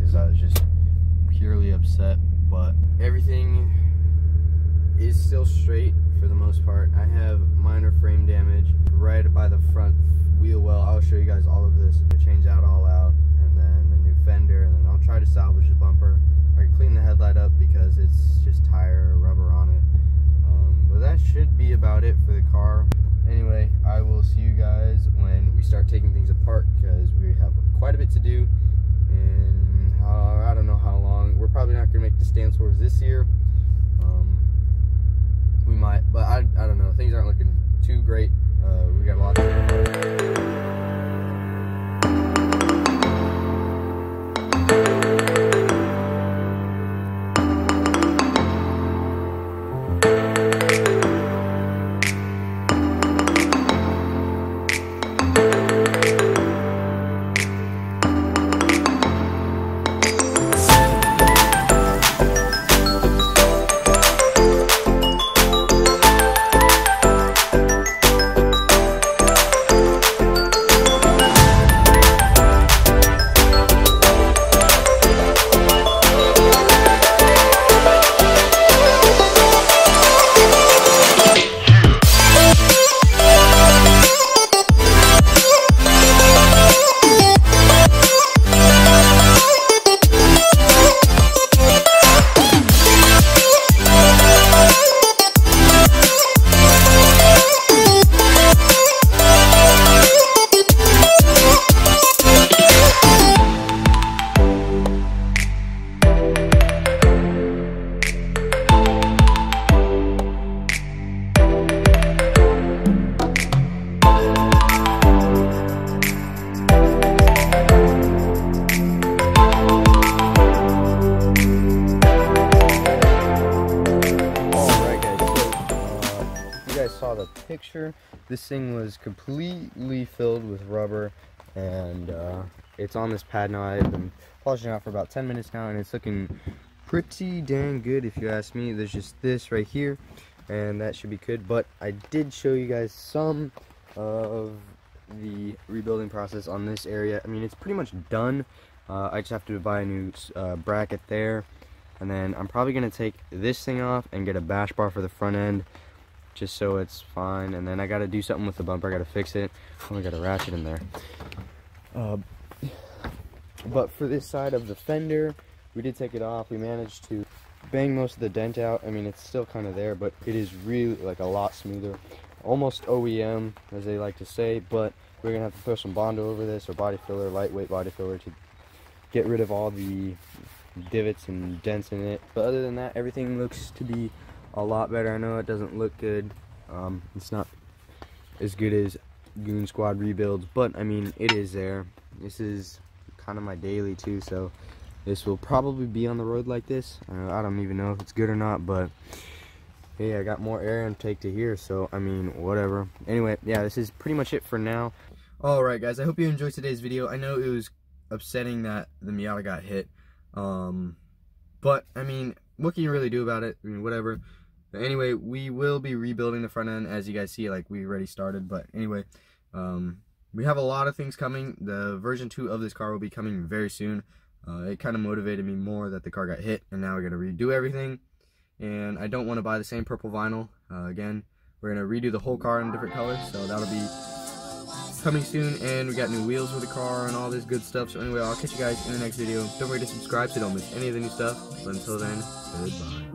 because I was just purely upset. But everything is still straight for the most part. I have minor frame damage right by the front wheel well. I'll show you guys all of this. I changed that all out, and then a new fender, and then I'll try to salvage the bumper. I can clean the headlight up because it's just tire or rubber on it. But that should be about it for the car. Anyway, I will see you guys when we start taking things apart, because we have quite a bit to do, and I don't know how long. We're probably not going to make the Stance Wars this year. We might, but I don't know. Things aren't looking too great. We got a lot to do. Saw the picture. This thing was completely filled with rubber, and it's on this pad now. I've been polishing out for about 10 minutes now, and it's looking pretty dang good if you ask me. There's just this right here, and that should be good. But I did show you guys some of the rebuilding process on this area. I mean, it's pretty much done. I just have to buy a new bracket there, and then I'm probably gonna take this thing off and get a bash bar for the front end, just so it's fine. And then I gotta do something with the bumper. I gotta fix it. Oh, I got a ratchet in there. But for this side of the fender, we did take it off. We managed to bang most of the dent out. I mean, it's still kind of there, but it is really like a lot smoother, almost OEM as they like to say. But we're gonna have to throw some Bondo over this, or body filler, lightweight body filler, to get rid of all the divots and dents in it. But other than that, everything looks to be a lot better. I know it doesn't look good. It's not as good as Goon Squad rebuilds, but I mean, it is there. This is kind of my daily too, so this will probably be on the road like this. I don't even know if it's good or not, but hey, I got more air intake to here, so I mean, whatever. Anyway, yeah, this is pretty much it for now. Alright guys, I hope you enjoyed today's video. I know it was upsetting that the Miata got hit, but I mean, what can you really do about it? I mean, whatever. But anyway, we will be rebuilding the front end, as you guys see. Like, we already started. But anyway, we have a lot of things coming. The version 2 of this car will be coming very soon. It kind of motivated me more that the car got hit, and now we're going to redo everything. And I don't want to buy the same purple vinyl again. We're going to redo the whole car in different colors, so that'll be coming soon. And we got new wheels for the car and all this good stuff. So anyway, I'll catch you guys in the next video. Don't forget to subscribe so you don't miss any of the new stuff. But until then, goodbye.